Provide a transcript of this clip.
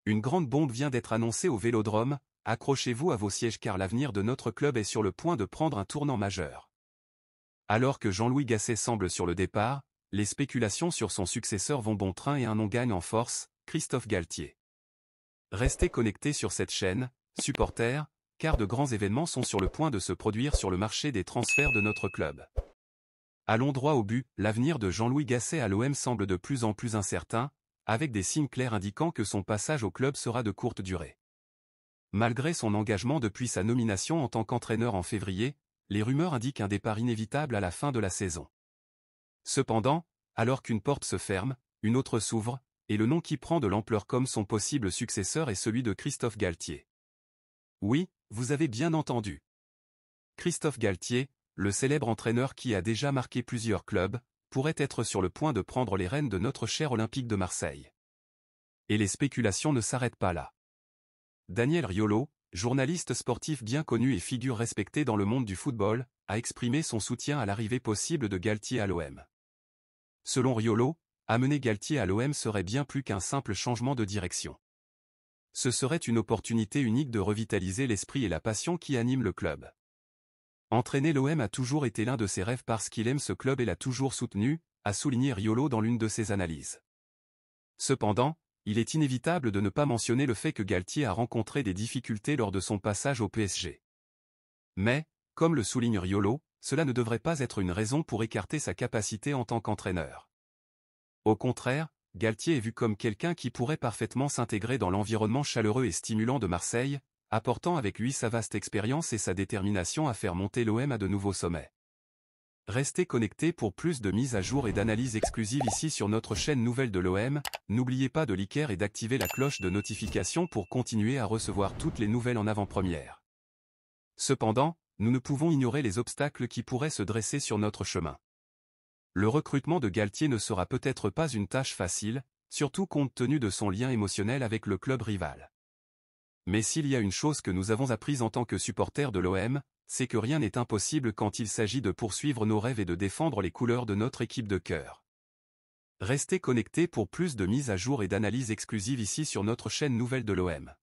Une grande bombe vient d'être annoncée au Vélodrome, accrochez-vous à vos sièges car l'avenir de notre club est sur le point de prendre un tournant majeur. Alors que Jean-Louis Gasset semble sur le départ, les spéculations sur son successeur vont bon train et un nom gagne en force, Christophe Galtier. Restez connectés sur cette chaîne, supporters, car de grands événements sont sur le point de se produire sur le marché des transferts de notre club. Allons droit au but, l'avenir de Jean-Louis Gasset à l'OM semble de plus en plus incertain, avec des signes clairs indiquant que son passage au club sera de courte durée. Malgré son engagement depuis sa nomination en tant qu'entraîneur en février, les rumeurs indiquent un départ inévitable à la fin de la saison. Cependant, alors qu'une porte se ferme, une autre s'ouvre, et le nom qui prend de l'ampleur comme son possible successeur est celui de Christophe Galtier. Oui, vous avez bien entendu. Christophe Galtier, le célèbre entraîneur qui a déjà marqué plusieurs clubs, pourrait être sur le point de prendre les rênes de notre cher Olympique de Marseille. Et les spéculations ne s'arrêtent pas là. Daniel Riolo, journaliste sportif bien connu et figure respectée dans le monde du football, a exprimé son soutien à l'arrivée possible de Galtier à l'OM. Selon Riolo, amener Galtier à l'OM serait bien plus qu'un simple changement de direction. Ce serait une opportunité unique de revitaliser l'esprit et la passion qui animent le club. Entraîner l'OM a toujours été l'un de ses rêves parce qu'il aime ce club et l'a toujours soutenu, a souligné Riolo dans l'une de ses analyses. Cependant, il est inévitable de ne pas mentionner le fait que Galtier a rencontré des difficultés lors de son passage au PSG. Mais, comme le souligne Riolo, cela ne devrait pas être une raison pour écarter sa capacité en tant qu'entraîneur. Au contraire, Galtier est vu comme quelqu'un qui pourrait parfaitement s'intégrer dans l'environnement chaleureux et stimulant de Marseille, apportant avec lui sa vaste expérience et sa détermination à faire monter l'OM à de nouveaux sommets. Restez connectés pour plus de mises à jour et d'analyses exclusives ici sur notre chaîne nouvelle de l'OM, n'oubliez pas de liker et d'activer la cloche de notification pour continuer à recevoir toutes les nouvelles en avant-première. Cependant, nous ne pouvons ignorer les obstacles qui pourraient se dresser sur notre chemin. Le recrutement de Galtier ne sera peut-être pas une tâche facile, surtout compte tenu de son lien émotionnel avec le club rival. Mais s'il y a une chose que nous avons apprise en tant que supporters de l'OM, c'est que rien n'est impossible quand il s'agit de poursuivre nos rêves et de défendre les couleurs de notre équipe de cœur. Restez connectés pour plus de mises à jour et d'analyses exclusives ici sur notre chaîne nouvelle de l'OM.